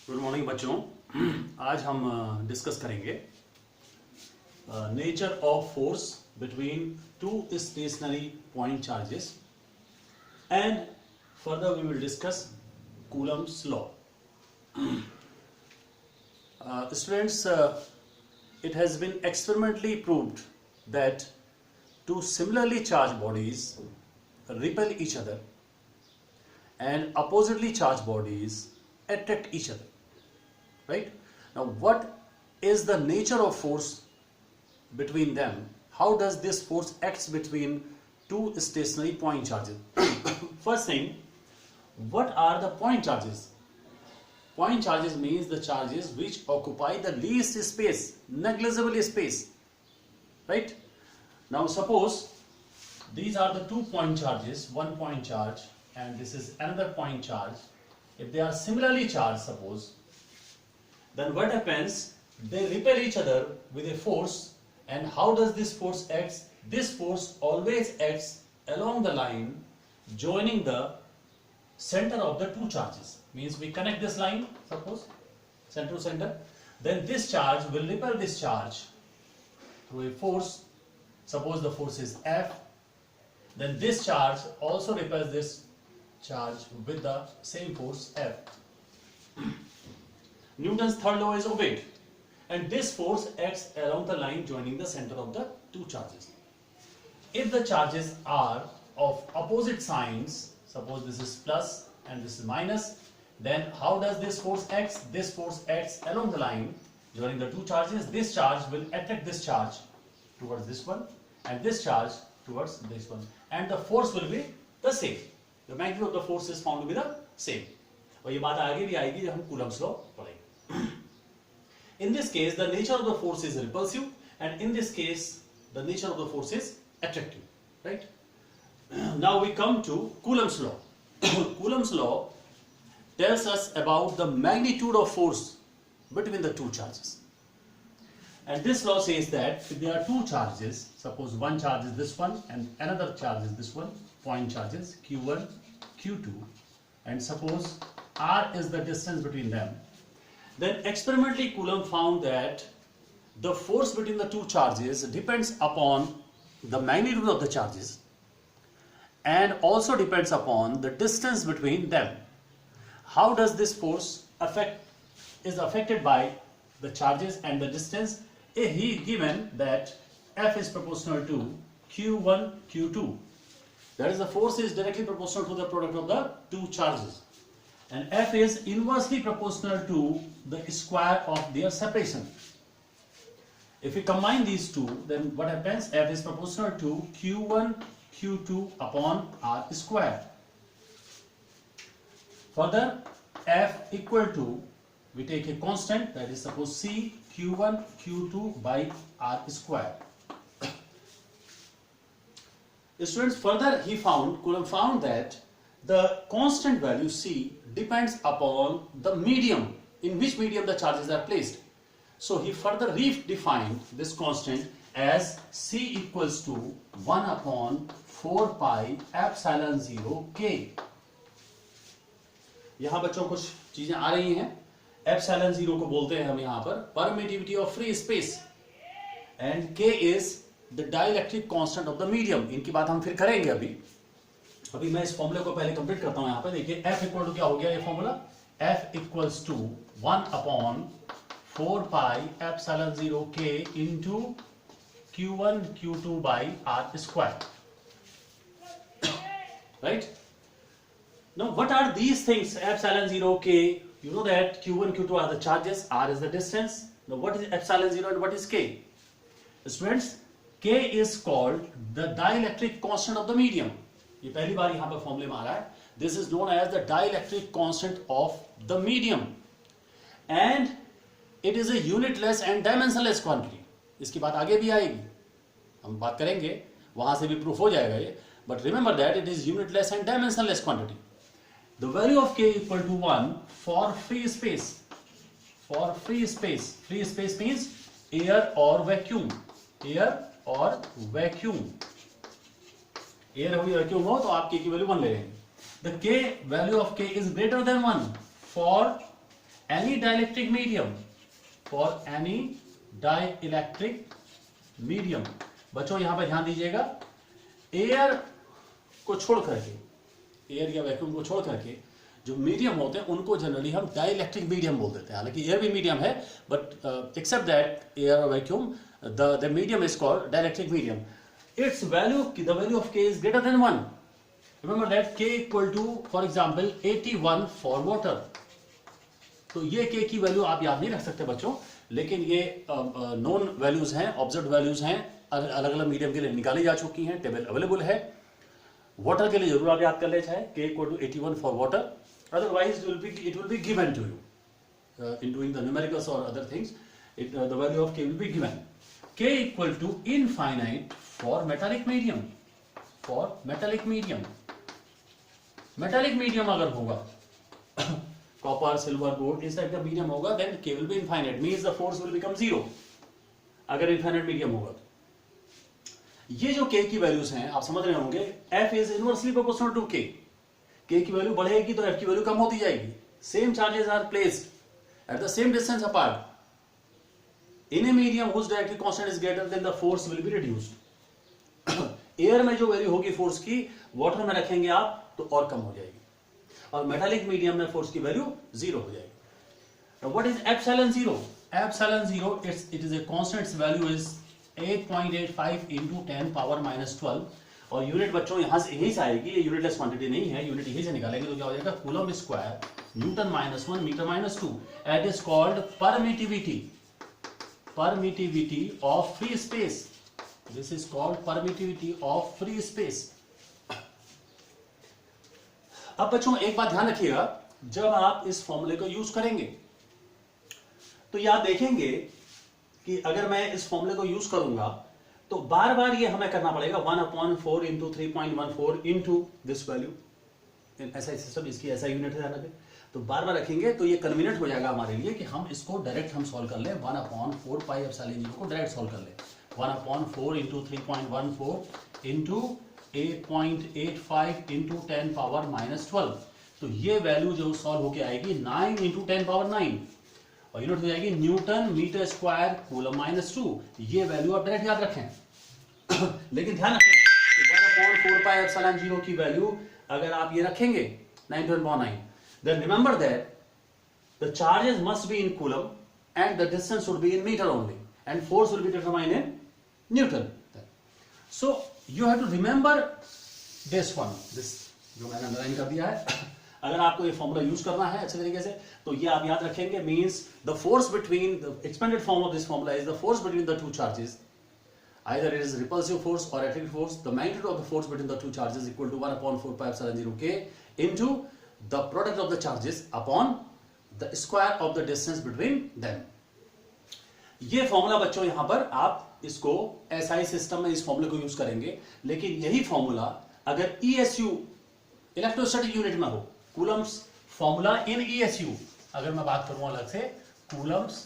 Good morning बच्चों। आज हम डिस्कस करेंगे nature of force between two stationary point charges and further we will discuss Coulomb's law. Students, it has been experimentally proved that two similarly charged bodies repel each other and oppositely charged bodies attract each other. Right? Now, what is the nature of force between them? How does this force acts between two stationary point charges? First thing, what are the point charges? Point charges means the charges which occupy the least space, negligible space. Right? Now, suppose these are the 2 point charges, 1 point charge and this is another point charge. If they are similarly charged, suppose, then what happens? They repel each other with a force. And how does this force act? This force always acts along the line joining the center of the two charges. Means we connect this line, suppose, center to center. Then this charge will repel this charge through a force. Suppose the force is F. Then this charge also repels this charge with the same force F. Newton's third law is obeyed, and this force acts along the line joining the center of the two charges. If the charges are of opposite signs, suppose this is plus and this is minus, then how does this force act? This force acts along the line joining the two charges. This charge will attract this charge towards this one and this charge towards this one, and the force will be the same. The magnitude of the force is found to be the same. और ये बात आगे भी आएगी जब हम Coulomb's law पढ़ेंगे. In this case, the nature of the force is repulsive, and in this case, the nature of the force is attractive. Right? Now we come to Coulomb's law. Coulomb's law tells us about the magnitude of force between the two charges. And this law says that if there are two charges, suppose one charge is this one and another charge is this one, point charges Q1, Q2, and suppose R is the distance between them, then experimentally Coulomb found that the force between the two charges depends upon the magnitude of the charges and also depends upon the distance between them. How does this force is affected by the charges and the distance? He given that F is proportional to Q1, Q2. That is, the force is directly proportional to the product of the two charges. And F is inversely proportional to the square of their separation. If we combine these two, then what happens? F is proportional to Q1, Q2 upon R square. Further, F equal to, we take a constant, that is suppose C Q1, Q2 by R square. Students, further Coulomb found that the constant value C depends upon the medium, in which medium the charges are placed. So he further redefined this constant as C equals to 1 upon 4 pi epsilon 0 K. यहाँ बच्चों कुछ चीजें आ रही हैं. Epsilon 0 को बोलते हैं हम यहाँ पर permittivity of free space, and K is the dielectric constant of the medium. इनकी बात हम फिर करेंगे. अभी मैं इस फॉर्मूले को पहले कंप्लीट करता हूं. यहाँ पे देखिए F इक्वल टू क्या हो गया ये formula? F equals to 1 upon 4 pi epsilon 0 K into Q1 Q2 by R square. Right? Now what are these things? Epsilon 0 K, you know that Q1 Q2 are the charges, R is the distance. Now what is epsilon 0 and what is K? Students, K is called the dielectric constant of the medium. ये पहली बार यहाँ पर फॉर्मूले में आ रहा है. This is known as the dielectric constant of the medium, and it is a unitless and dimensionless quantity. इसकी बात आगे भी आएगी, हम बात करेंगे, वहां से भी प्रूफ हो जाएगा ये. But remember that it is unitless and dimensionless quantity. The value of K equal to 1 for free space. For free space. Free space means air or vacuum. Air or vacuum. Air हो या vacuum हो तो आप K की value 1 ले लेंगे. The K value of K is greater than 1 for any dielectric medium, for any dielectric medium. बच्चों यहां पर ध्यान दीजिएगा, एयर को छोड़ करके, एयर या वैक्यूम को छोड़ करके जो मीडियम होते हैं उनको जनरली हम डाइलेक्ट्रिक मीडियम बोल देते हैं। हालांकि एयर भी मीडियम है, बट एक्सेप्ट दैट एयर और vacuum, the medium is called dielectric medium. It's value, the value of K is greater than 1। Remember that k equal to for example 81 for water. तो ये k की value आप याद नहीं रख सकते बच्चों, लेकिन ये नोन वैल्यूज हैं, ऑब्जर्व वैल्यूज हैं, अलग अलग मीडियम के लिए निकाली जा चुकी हैं, टेबल अवेलेबल है। वाटर के लिए जरूर आप याद कर ले, चाहे k equal to 81 for water, otherwise it will be given to you in doing the numericals or other things. The value of k will be given. K equal to infinite for metallic medium. For metallic medium. Metallic medium अगर होगा copper, silver, gold इस type का medium होगा, then k will be infinite. Means the force will become 0. अगर infinite medium होगा तो ये जो k की वैल्यूज हैं आप समझ रहे होंगे, f is inversely proportional to k. k की वैल्यू बढ़ेगी तो f की वैल्यू कम होती जाएगी। Same charges are placed at the same distance apart in a medium whose dielectric constant is greater than the force will be reduced. Air में जो value होगी force की, वाटर में रखेंगे आप तो और कम हो जाएगी, और मेटालिक मीडियम में फोर्स की वैल्यू 0 हो जाएगी। What is epsilon 0? Epsilon 0 it is a constant, it's value is 8.85 into 10 power minus 12। और यूनिट बच्चों यहां से यही से आएगी, ये यूनिटलेस क्वांटिटी नहीं है, यूनिट यही से निकालेंगे तो क्या हो जाएगा, coulomb square newton -1 metre -2। It is called permittivity, permittivity of free space. This is called permittivity of free space. अब बच्चों एक बात ध्यान रखिएगा, जब आप इस फॉर्मूले को यूज करेंगे तो याद देखेंगे कि अगर मैं इस फॉर्मूले को यूज करूंगा तो बार बार ये हमें करना पड़ेगा 1/4 इंटू 3.14 इंटू दिस वैल्यू। ऐसा सिस्टम, इसकी ऐसा यूनिट है, ध्यान रखें। तो बार बार रखेंगे तो ये कन्वीनियंट हो जाएगा हमारे लिए कि हम इसको डायरेक्ट हम सॉल्व कर लें, 1/4 पाई एप्सिलॉन 0 को डायरेक्ट सॉल्व कर लें। 1/4 इंटू 3.14 इंटू 8.85 इंटू 10 पावर -12। तो ये वैल्यू जो सॉल्व होके आएगी 9 इंटू 10 पावर 9, और यूनिट हो जाएगी न्यूटन मीटर स्क्वायर कूलम -2। ये वैल्यू आप डायरेक्ट याद रखें। लेकिन ध्यान रखें कि 1/4 पाई एप्सिलॉन 0 की वैल्यू अगर आप ये रखेंगे 9/9, then remember that the charges must be in coulomb and the distance would be in meter only, and force will be determined in Newton. So you have to remember this one, this जो मैंने underline कर दिया है। अगर आपको ये formula use करना है अच्छे तरीके से तो ये आप याद रखेंगे, means the force between, the expanded form of this formula is the force between the two charges, either it is repulsive force or attractive force. The magnitude of the force between the two charges is equal to 1/4 pi epsilon 0 k into the product of the charges upon the square of the distance between them. ये formula बच्चों यहां पर आप इसको SI system में इस फॉर्मूले को यूज करेंगे, लेकिन यही फॉर्मूला अगर ESU इलेक्ट्रोस्टैटिक यूनिट में हो, कूलम्स फॉर्मूला इन ESU, अगर मैं बात करूं अलग से Coulomb's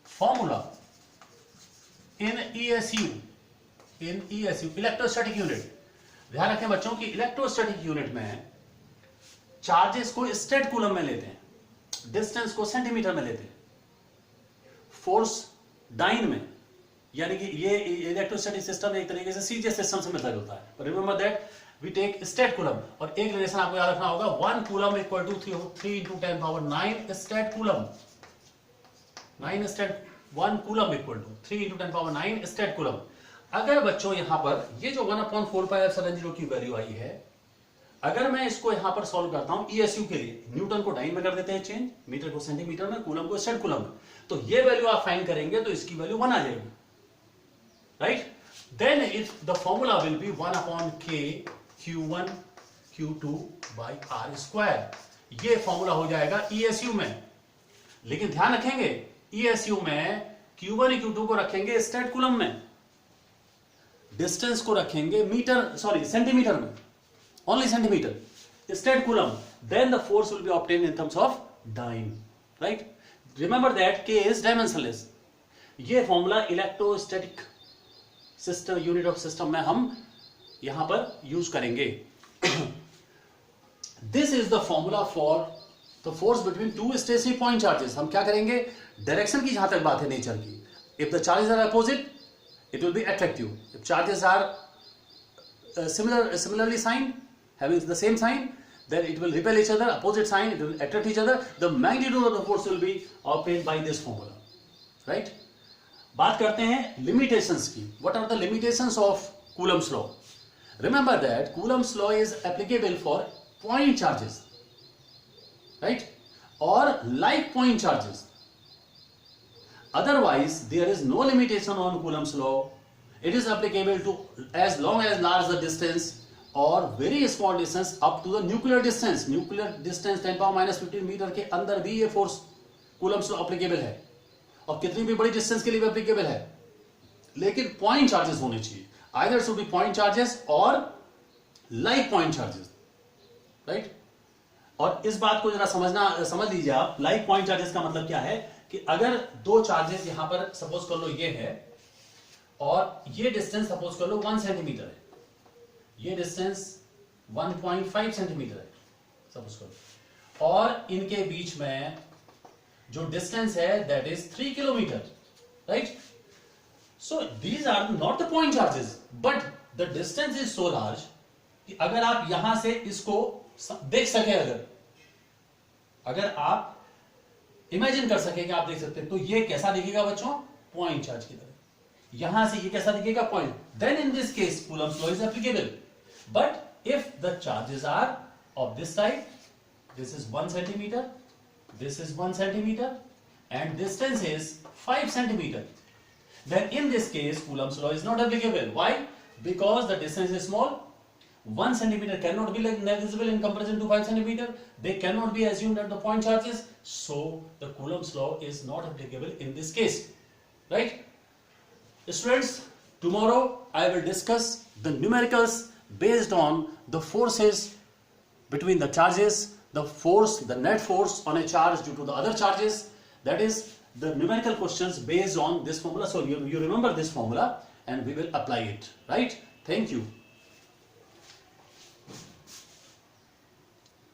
formula in ESU electrostatic unit. ध्यान रखें बच्चों कि इलेक्ट्रोस्टैटिक यूनिट में चार्जेस को स्टेट कूलम में लेते हैं, डिस्टेंस को सेंटीमीटर में लेते हैं, फोर्स डाइन में, यानी कि ये इलेक्ट्रोस्टैटिक सिस्टम एक तरीके से सीजीएस सिस्टम से मेथड होता है। पर remember that we take stat coulomb, और एक रिलेशन आपको याद रखना होगा, 1 coulomb equal to 3 into 10 power 9 stat coulomb, 9 stat 1 coulomb equal to 3 into 10 power 9 stat coulomb. अगर बच्चों यहां पर ये जो 1/4 पाई एप्सिलॉन 0 की वैल्यू आई है, अगर मैं इसको यहां पर सॉल्व करता हूं ESU के लिए, न्यूटन को डाइन में कर देते हैं चेंज, मीटर को सेंटीमीटर में, कूलम को स्टेट कूलम में, तो ये वैल्यू आप फाइंड करेंगे तो इसकी वैल्यू 1 आ जाएगी, right. Then if the formula will be 1/k q1 q2 by r square. ये फॉर्मूला हो जाएगा ESU में, लेकिन ध्यान रखेंगे ESU में q1 q2 को रखेंगे स्टेट कूलम में, डिस्टेंस को रखेंगे मीटर सेंटीमीटर में, only centimeter, state coulomb, then the force will be obtained in terms of dyne, right? Remember that K is dimensionless. ये formula electrostatic system, unit of system में हम यहां पर use करेंगे। This is the formula for तो force between two stationary point charges, हम क्या करेंगे, डायरेक्शन की जहां तक बात है नेचर की, if the charges are opposite it will be attractive, if charges are similarly signed, having the same sign, then it will repel each other, opposite sign it will attract each other, the magnitude of the force will be obtained by this formula, right? बात करते हैं limitations की. What are the limitations of Coulomb's law? Remember that Coulomb's law is applicable for point charges, right, or like point charges. Otherwise there is no limitation on Coulomb's law. It is applicable to as long as large the distance or very small distance up to the nuclear distance. Nuclear distance 10 power minus 15 metre के अंदर भी ये force Coulomb's law applicable है, और कितनी भी बड़ी distance के लिए भी एप्लीकेबल है, लेकिन पॉइंट चार्जेस होने चाहिए. Either should be point charges और लाइक पॉइंट चार्जेस, राइट? और इस बात को जरा समझ लीजिए आप. लाइक पॉइंट चार्जेस का मतलब क्या है कि अगर दो चार्जेस यहां पर सपोज कर लो ये है, और ये डिस्टेंस सपोज कर लो 1 सेंटीमीटर है, ये डिस्टेंस 1.5 सेंटीमीटर है सपोज कर लो, और इनके बीच में जो डिस्टेंस है that is 3 kilometre, right? So these are not the point charges, but the distance is so large कि अगर आप यहां से इसको देख सके, अगर आप इमेजिन कर सके कि आप देख सकते हैं, तो ये कैसा दिखेगा बच्चों? पॉइंट चार्ज की तरह. यहां से ये कैसा दिखेगा? Point. Then in this case Coulomb's law is applicable. But if the charges are of this type, this is 1 centimeter, this is 1 centimeter, and distance is 5 centimeter, then in this case Coulomb's law is not applicable. Why? Because the distance is small. 1 centimeter cannot be negligible in comparison to 5 centimeter. They cannot be assumed at the point charges. So the Coulomb's law is not applicable in this case, right? Students, tomorrow I will discuss the numericals based on the forces between the charges, the force, the net force on a charge due to the other charges. That is the numerical questions based on this formula. So you remember this formula and we will apply it, right? Thank you.